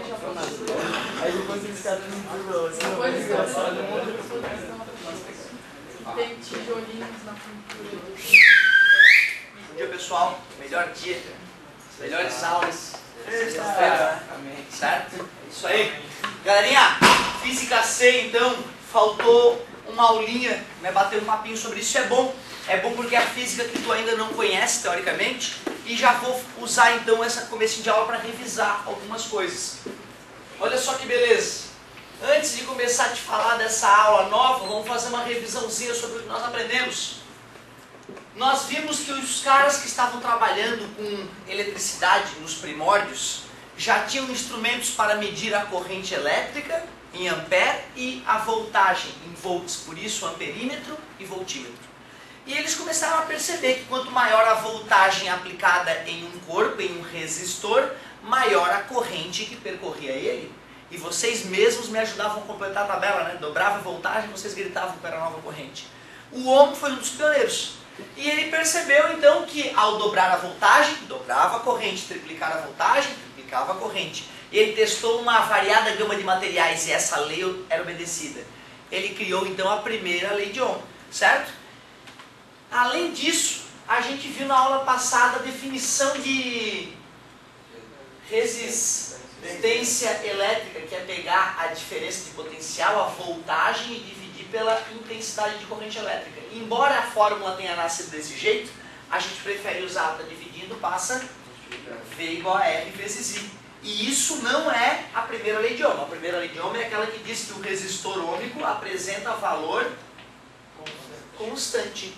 Aí depois eles ficaram no tem tijolinhos na pintura. Bom dia, pessoal. Melhor dia. As melhores aulas. Certo? Isso aí. Galerinha, Física C, então, faltou uma aulinha, né? Bater um papinho sobre isso é bom. É bom porque é a física que tu ainda não conhece, teoricamente. E já vou usar, então, essa comecinho de aula para revisar algumas coisas. Olha só que beleza. Antes de começar a te falar dessa aula nova, vamos fazer uma revisãozinha sobre o que nós aprendemos. Nós vimos que os caras que estavam trabalhando com eletricidade nos primórdios já tinham instrumentos para medir a corrente elétrica em ampere e a voltagem em volts, por isso amperímetro e voltímetro. E eles começaram a perceber que quanto maior a voltagem aplicada em um corpo, em um resistor, maior a corrente que percorria ele. E vocês mesmos me ajudavam a completar a tabela, né? Dobrava a voltagem, vocês gritavam que era nova corrente. O Ohm foi um dos pioneiros. E ele percebeu então que ao dobrar a voltagem, dobrava a corrente, triplicar a voltagem, triplicava a corrente. Ele testou uma variada gama de materiais e essa lei era obedecida. Ele criou então a primeira lei de Ohm, certo? Além disso, a gente viu na aula passada a definição de resistência elétrica, que é pegar a diferença de potencial, a voltagem, e dividir pela intensidade de corrente elétrica. Embora a fórmula tenha nascido desse jeito, a gente prefere usar para dividindo, passa V igual a R vezes I. E isso não é a primeira lei de Ohm. A primeira lei de Ohm é aquela que diz que o resistor ôhmico apresenta valor constante.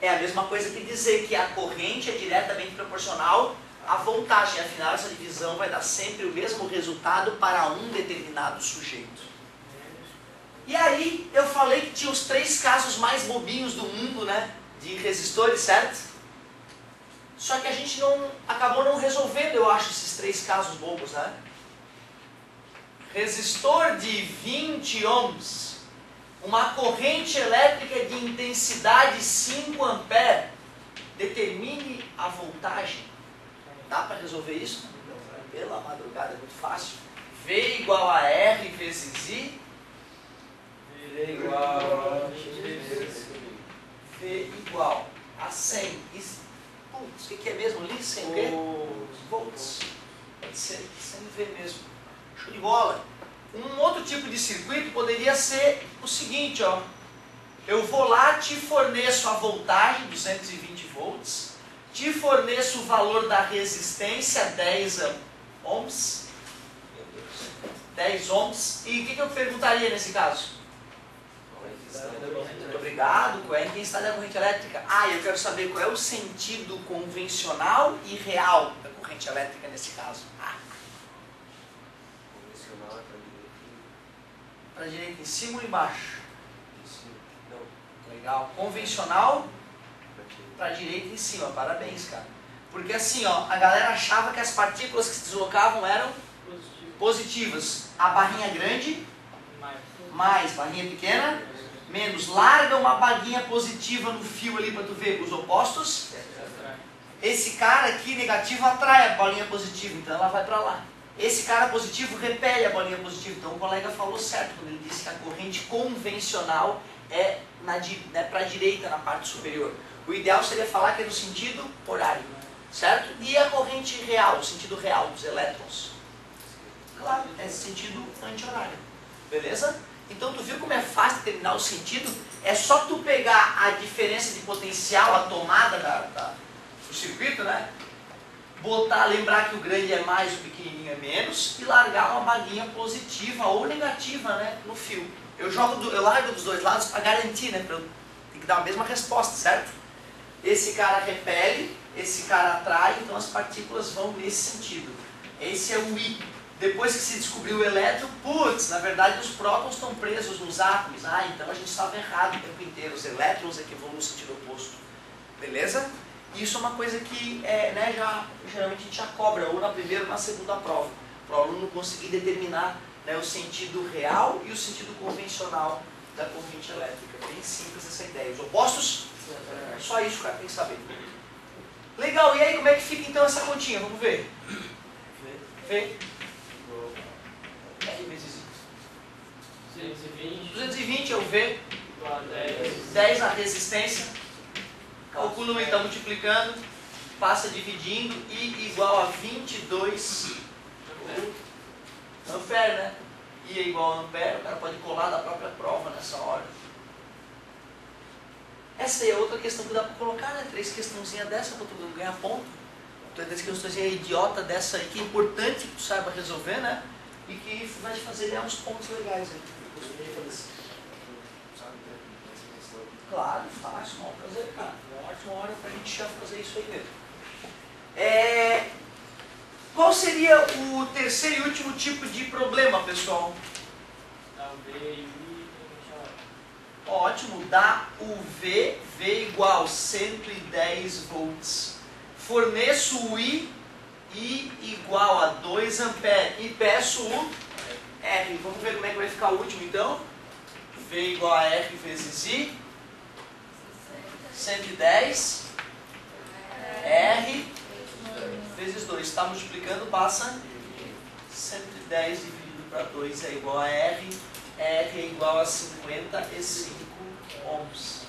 É a mesma coisa que dizer que a corrente é diretamente proporcional à voltagem. Afinal, essa divisão vai dar sempre o mesmo resultado para um determinado sujeito. E aí, eu falei que tinha os 3 casos mais bobinhos do mundo, né? De resistores, certo? Só que a gente acabou não resolvendo, eu acho, esses 3 casos bobos, né? Resistor de 20 ohms. Uma corrente elétrica de intensidade 5 ampere, determine a voltagem. Dá para resolver isso? Pela madrugada é muito fácil. V igual a R vezes I. V igual a 100. Putz, o que é mesmo ali? 100 o quê? Volts. Pode ser 100 V mesmo. Show de bola. Um outro tipo de circuito poderia ser o seguinte, ó. Eu vou lá, te forneço a voltagem, 220 volts, te forneço o valor da resistência, 10 ohms, 10 ohms, e o que eu perguntaria nesse caso? Muito obrigado, qual é a intensidade da corrente elétrica? Ah, eu quero saber qual é o sentido convencional e real da corrente elétrica nesse caso. Para a direita em cima ou embaixo? Legal. Convencional para a direita em cima. Parabéns, cara. Porque assim, ó, a galera achava que as partículas que se deslocavam eram positivas. A barrinha grande, mais. Barrinha pequena, menos. Larga uma baguinha positiva no fio ali para tu ver os opostos. Esse cara aqui, negativo, atrai a bolinha positiva, então ela vai para lá. Esse cara positivo repele a bolinha positiva. Então o colega falou certo quando ele disse que a corrente convencional é para a direita, na parte superior. O ideal seria falar que é no sentido horário, certo? E a corrente real, o sentido real dos elétrons? Claro, é sentido anti-horário. Beleza? Então tu viu como é fácil determinar o sentido? É só tu pegar a diferença de potencial, a tomada do circuito, né? Lembrar que o grande é mais, o pequenininho é menos, e largar uma baguinha positiva ou negativa, né, no fio. Eu largo dos dois lados para garantir, né, tem que dar a mesma resposta, certo? Esse cara repele, esse cara atrai, então as partículas vão nesse sentido. Esse é o I. Depois que se descobriu o elétron, putz, na verdade os prótons estão presos nos átomos. Ah, então a gente estava errado o tempo inteiro, os elétrons é que vão no sentido oposto. Beleza? Isso é uma coisa que geralmente a gente já cobra, ou na primeira ou na segunda prova, para o aluno conseguir determinar, né, o sentido real e o sentido convencional da corrente elétrica. Bem simples essa ideia. Os opostos? Só isso que o cara tem que saber. Legal, e aí como é que fica então essa continha? Vamos ver. V V? 10 na resistência. Calcula o I, está multiplicando. Passa dividindo. I igual a 22 ampere, né? I é igual a ampere. O cara pode colar da própria prova nessa hora. Essa aí é outra questão que dá para colocar, né? 3 questãozinhas dessa para todo mundo ganhar ponto. 3 questãozinhas idiota dessa aí, que é importante que tu saiba resolver, né? E que vai te fazer ganhar uns pontos legais aí. Claro, fácil, não prazer, cara. É uma ótima hora pra gente já fazer isso aí mesmo. Qual seria o terceiro e último tipo de problema, pessoal? Ótimo, dá o V igual 110 volts. Forneço o I igual a 2 ampere. E peço o R. Vamos ver como é que vai ficar o último então. V igual a R vezes I. 110 R vezes 2. Está multiplicando, passa 110 dividido para 2 é igual a R. R é igual a 55 ohms.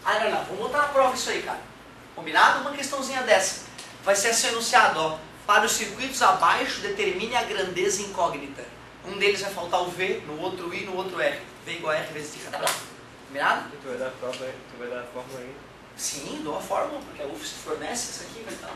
Não. Vamos botar na prova isso aí, cara. Combinado? Uma questãozinha dessa. Vai ser assim enunciado, ó. Para os circuitos abaixo, determine a grandeza incógnita. Um deles vai faltar o V, no outro I, no outro R. V igual a R vezes I. Combinado? Tu vai dar a prova aí? Tu vai dar a fórmula aí? Sim, dou a fórmula, porque a UFSC fornece isso aqui, vai estar.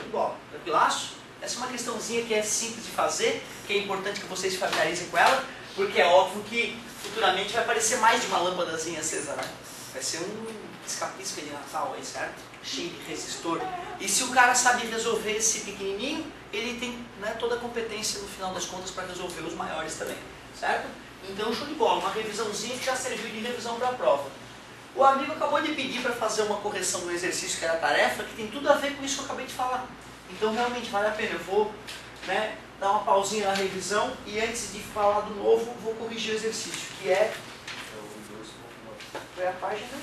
Igual, tranquilaço? Essa é uma questãozinha que é simples de fazer, que é importante que vocês se familiarizem com ela, porque é óbvio que futuramente vai aparecer mais de uma lâmpadazinha acesa, né? Vai ser um escapisca de Natal aí, certo? Cheio de resistor. E se o cara sabe resolver esse pequenininho, ele tem, né, toda a competência no final das contas para resolver os maiores também, certo? Então, show de bola, uma revisãozinha que já serviu de revisão para a prova. O amigo acabou de pedir para fazer uma correção do exercício que era tarefa, que tem tudo a ver com isso que eu acabei de falar. Então, realmente, vale a pena. Eu vou, né, dar uma pausinha na revisão e antes de falar do novo, vou corrigir o exercício, que é... Foi a página?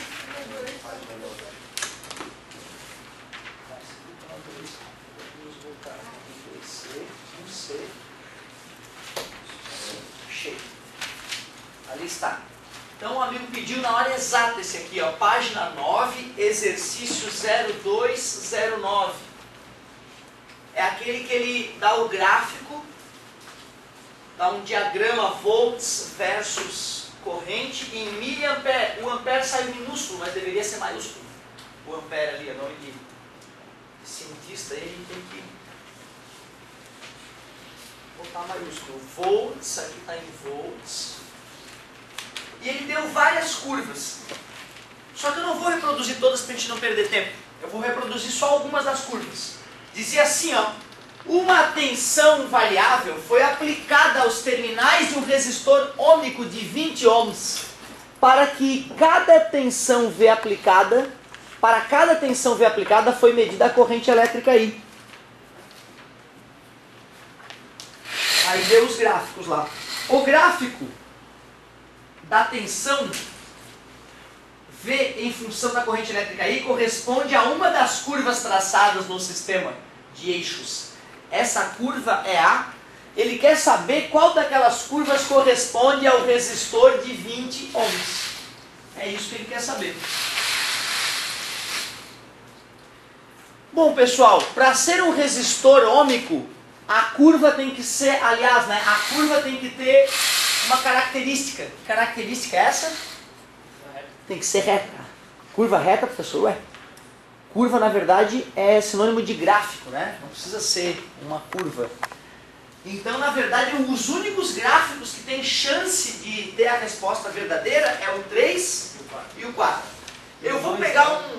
Cheio. Ali está. Então o amigo pediu na hora exata esse aqui, ó, página 9, exercício 0209. É aquele que ele dá o gráfico, dá um diagrama volts versus corrente em miliampere. O ampere sai minúsculo, mas deveria ser maiúsculo. O ampere ali, é nome de cientista, aí a gente tem que botar maiúsculo. Volts, aqui está em volts. E ele deu várias curvas. Só que eu não vou reproduzir todas para a gente não perder tempo. Eu vou reproduzir só algumas das curvas. Dizia assim, ó. Uma tensão variável foi aplicada aos terminais de um resistor ômico de 20 ohms para que cada tensão V aplicada, foi medida a corrente elétrica I. Aí deu os gráficos lá. O gráfico da tensão V em função da corrente elétrica I corresponde a uma das curvas traçadas no sistema de eixos. Essa curva é A. Ele quer saber qual daquelas curvas corresponde ao resistor de 20 ohms. É isso que ele quer saber. Bom, pessoal, para ser um resistor ômico, a curva tem que ser, aliás, né, a curva tem que ter uma característica. Que característica é essa? Tem que ser reta. Curva reta, professor? Ué. Curva, na verdade, é sinônimo de gráfico, né? Não precisa ser uma curva. Então, na verdade, os únicos gráficos que têm chance de ter a resposta verdadeira é o 3 e o 4. Eu vou pegar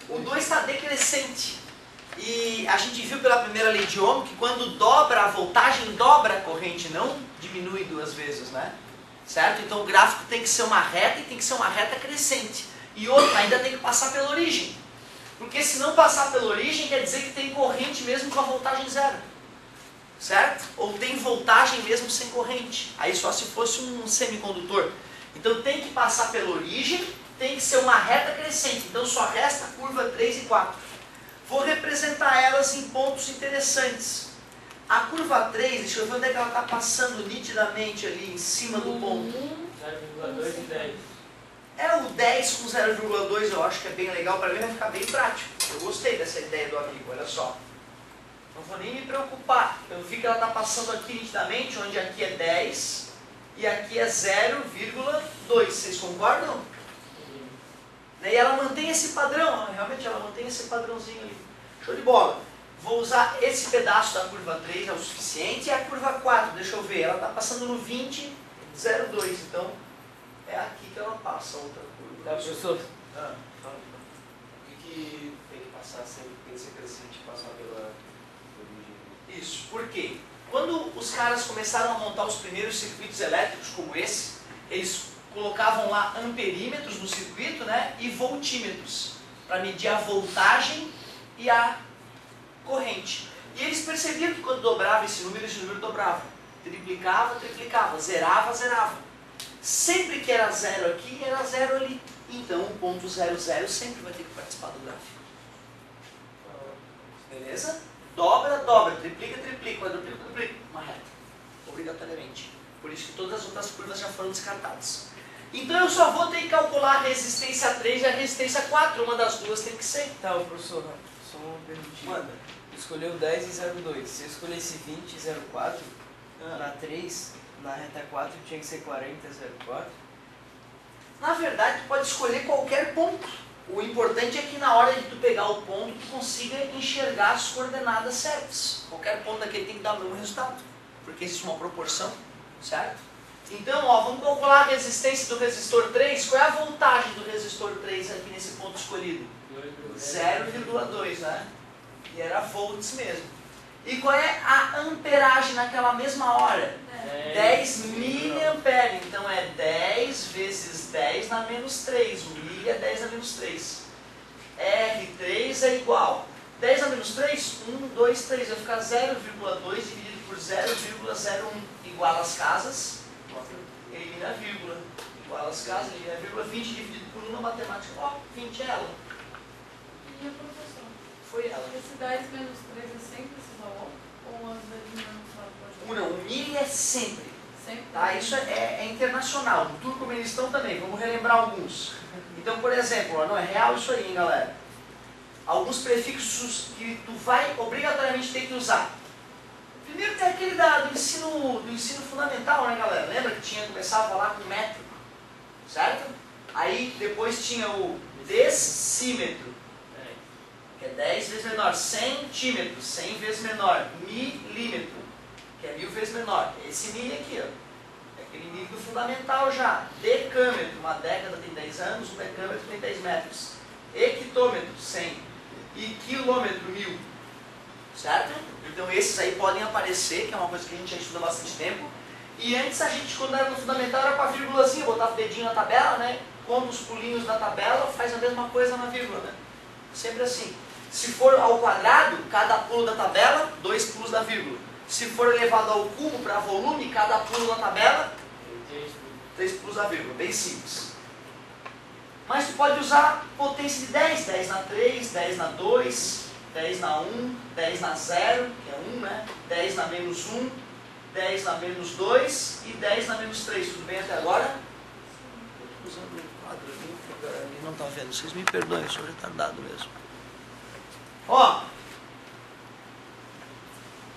o 2 está decrescente. E a gente viu pela primeira lei de Ohm que quando dobra a voltagem, dobra a corrente, não diminui duas vezes, né? Certo? Então o gráfico tem que ser uma reta e tem que ser uma reta crescente. E outra, ainda tem que passar pela origem. Porque se não passar pela origem, quer dizer que tem corrente mesmo com a voltagem zero. Certo? Ou tem voltagem mesmo sem corrente. Aí só se fosse um semicondutor. Então tem que passar pela origem, tem que ser uma reta crescente. Então só resta a curva 3 e 4. Vou representar elas em pontos interessantes. A curva 3, deixa eu ver onde é que ela está passando nitidamente ali em cima do ponto. 0,2 e 10. É o 10 com 0,2, eu acho que é bem legal, para mim vai ficar bem prático. Eu gostei dessa ideia do amigo, olha só. Não vou nem me preocupar. Eu vi que ela está passando aqui nitidamente, onde aqui é 10 e aqui é 0,2. Vocês concordam? E ela mantém esse padrão, realmente ela mantém esse padrãozinho ali. Show de bola. Vou usar esse pedaço da curva 3, é o suficiente, e a curva 4, deixa eu ver, ela está passando no 20,02, então é aqui que ela passa a outra curva. Tá, professor? Ah. Por que tem que passar sempre, tem que ser crescente e passar pela origem? Isso, por quê? Quando os caras começaram a montar os primeiros circuitos elétricos como esse, eles colocavam lá amperímetros no circuito, né, e voltímetros, para medir a voltagem e a corrente. E eles percebiam que quando dobrava esse número dobrava. Triplicava, triplicava, zerava, zerava. Sempre que era zero aqui, era zero ali. Então o ponto 00 sempre vai ter que participar do gráfico. Beleza? Dobra, dobra, triplica, triplica, quadruplica, duplica. Uma reta. Obrigatoriamente. Por isso que todas as outras curvas já foram descartadas. Então eu só vou ter que calcular a resistência 3 e a resistência 4. Uma das duas tem que ser. Tá, professor, só uma perguntinha. Manda. Escolheu 10 e 0,2. Se eu escolhesse 20 e 0,4, na 3, na reta 4 tinha que ser 40 e 0,4. Na verdade, tu pode escolher qualquer ponto. O importante é que na hora de tu pegar o ponto, tu consiga enxergar as coordenadas certas. Qualquer ponto daquele tem que dar o mesmo resultado, porque existe uma proporção, certo? Então, ó, vamos calcular a resistência do resistor 3. Qual é a voltagem do resistor 3 aqui nesse ponto escolhido? 0,2, né? E era volts mesmo. E qual é a amperagem naquela mesma hora? 10 miliamperes. Então é 10 vezes 10 na menos 3. O milha é 10 na menos 3. R3 é igual. 10 na menos 3? 1, 2, 3. Vai ficar 0,2 dividido por 0,01. Igual às casas. Elimina a vírgula. Igual às casas, elimina a vírgula. 20 dividido por 1 na matemática. Ó, 20 é ela. E a professora? Foi ela. Esse 10 menos 3 é sempre esse valor? Ou às vezes não sabe? Não, o milha é sempre. Sempre. Tá? Isso é internacional. No turcomenistão também. Vamos relembrar alguns. Então, por exemplo, ó, não é real isso aí, hein, galera? Alguns prefixos que tu vai obrigatoriamente ter que usar. Primeiro tem aquele do ensino fundamental, né, galera? Lembra que começava lá com metro, certo? Aí depois tinha o decímetro, que é 10 vezes menor. Centímetro, 100 vezes menor. Milímetro, que é 1000 vezes menor. Esse milho aqui, ó, é aquele nível fundamental já. Decâmetro, uma década tem 10 anos, um decâmetro tem 10 metros. Hectômetro, 100. E quilômetro, 1000. Certo? Então esses aí podem aparecer, que é uma coisa que a gente já estuda há bastante tempo. E antes a gente, quando era no fundamental, era com a vírgulazinha, botava o dedinho na tabela, né? Conta os pulinhos da tabela, faz a mesma coisa na vírgula, né? Sempre assim. Se for ao quadrado, cada pulo da tabela, 2 pulos da vírgula. Se for elevado ao cubo para volume, cada pulo da tabela, 3 pulos da vírgula. Bem simples. Mas tu pode usar potência de 10, 10 na 3, 10 na 2, 10 na 1, 10 na 0, que é 1, né? 10 na menos 1, 10 na menos 2 e 10 na menos 3. Tudo bem até agora? Estou usando o quadro ali, não está vendo. Vocês me perdoem, eu sou retardado mesmo. Ó,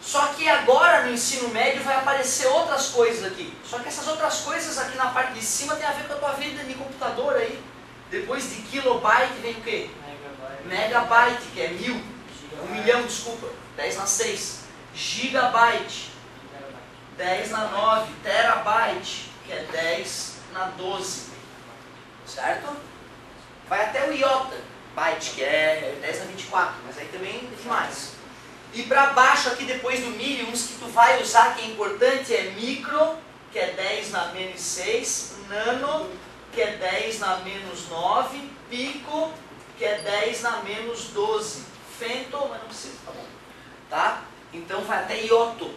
só que agora no ensino médio vai aparecer outras coisas aqui. Só que essas outras coisas aqui na parte de cima tem a ver com a tua vida de computador aí. Depois de kilobyte vem o quê? Megabyte, que é 1000. 1 milhão, desculpa. 10 na 6. Gigabyte. 10 na 9. Terabyte, que é 10 na 12. Certo? Vai até o iota byte, que é 10 na 24. Mas aí também tem mais. E para baixo aqui, depois do milho, uns que tu vai usar, que é importante, é micro, que é 10 na menos 6. Nano, que é 10 na menos 9. Pico, que é 10 na menos 12. Femto, mas não precisa, tá bom. Tá? Então vai até ioto,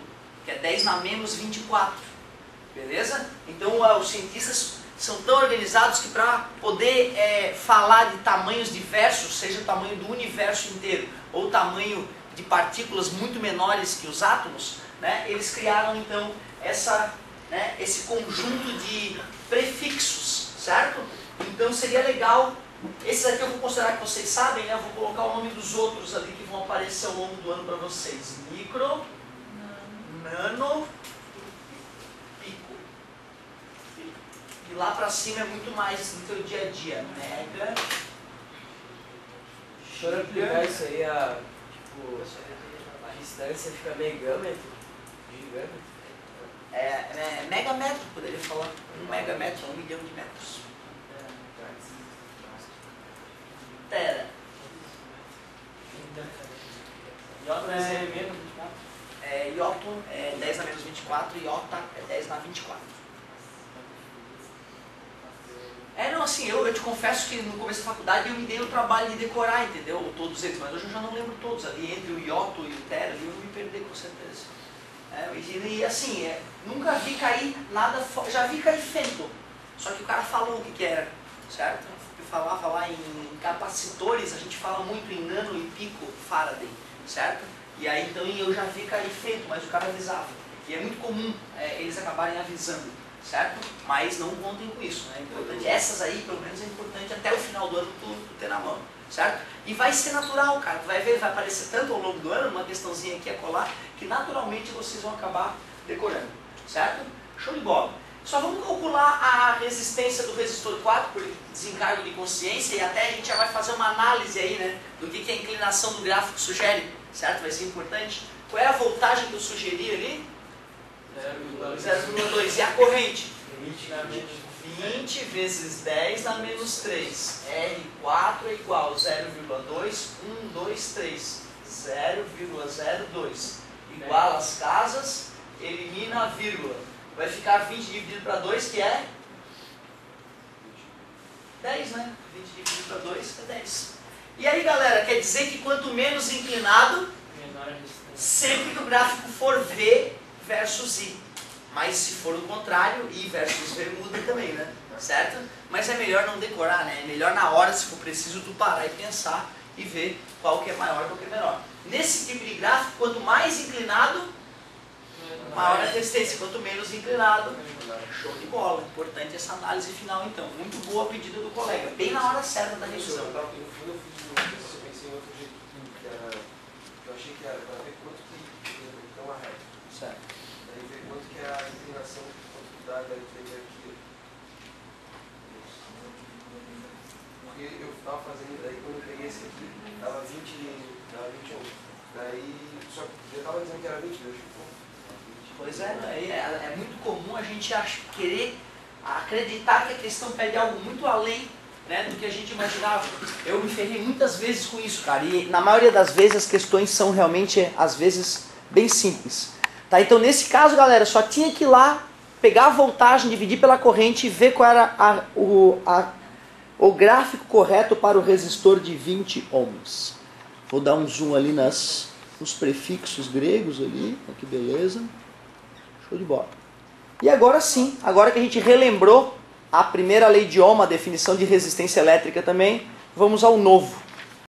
que é 10 na menos 24. Beleza? Então os cientistas são tão organizados que para poder falar de tamanhos diversos, seja o tamanho do universo inteiro ou o tamanho de partículas muito menores que os átomos, né, eles criaram então esse conjunto de prefixos, certo? Então seria legal, esses aqui eu vou considerar que vocês sabem, né? Eu vou colocar o nome dos outros ali que vão aparecer ao longo do ano para vocês. Micro, nano, pico. E lá para cima é muito mais no teu dia a dia. Mega. Para aplicar isso aí, a distância fica megâmetro, gigâmetro. Megametro, poderia falar. 1 megametro, 1 milhão de metros. Tera. Iota Ioto é 10 na menos 24, Iota é 10 na 24. Não, assim, eu te confesso que no começo da faculdade eu me dei o trabalho de decorar, entendeu? Todos eles, mas hoje eu já não lembro todos. Ali entre o Ioto e o Tera, ali eu me perdi com certeza. E assim, nunca vi cair nada, já vi cair fento. Só que o cara falou o que era, certo? Falar em capacitores, a gente fala muito em nano e pico Faraday, certo? E aí então eu já vi cair fento, mas o cara avisava. E é muito comum eles acabarem avisando, certo? Mas não contem com isso, né? Importante. Essas aí, pelo menos, é importante até o final do ano tu ter na mão, certo? E vai ser natural, cara. Tu vai ver, vai aparecer tanto ao longo do ano, uma questãozinha aqui a colar, que naturalmente vocês vão acabar decorando, certo? Show de bola. Só vamos calcular a resistência do resistor 4 por desencargo de consciência e até a gente já vai fazer uma análise aí, né, do que a inclinação do gráfico sugere, certo? Vai ser importante. Qual é a voltagem que eu sugeri ali? 0,2. E a corrente? 20 vezes 10 na menos 3. R4 é igual a 0,2, 1, 2, 3. 0,02. Iguala as casas, elimina a vírgula. Vai ficar 20 dividido para 2, que é 10, né? 20 dividido para 2 é 10. E aí, galera, quer dizer que quanto menos inclinado, sempre que o gráfico for V versus I. Mas se for o contrário, I versus V muda também, né? Certo? Mas é melhor não decorar, né? É melhor na hora, se for preciso, tu parar e pensar e ver qual que é maior e qual que é menor. Nesse tipo de gráfico, quanto mais inclinado, maior a resistência, quanto menos inclinado, show de bola. Importante essa análise final então. Muito boa a pedida do colega, bem na hora certa da revisão. Quando eu fiz uma vez, eu pensei em outro jeito que era. Eu achei que era para ver quanto que é uma reta. Certo. Daí ver quanto que é a inclinação, quanto que dá aqui. Porque eu estava fazendo, daí quando eu peguei esse aqui, dava 20, dava 21. Daí, só que eu estava dizendo que era 20, eu achei. Pois é muito comum a gente querer acreditar que a questão pede algo muito além, né, do que a gente imaginava. Eu me ferrei muitas vezes com isso, cara, e na maioria das vezes as questões são realmente, às vezes, bem simples. Tá? Então nesse caso, galera, só tinha que ir lá, pegar a voltagem, dividir pela corrente e ver qual era o gráfico correto para o resistor de 20 ohms. Vou dar um zoom ali nos prefixos gregos ali, olha que beleza. Show de bola. E agora sim, agora que a gente relembrou a primeira lei de Ohm, a definição de resistência elétrica também, vamos ao novo.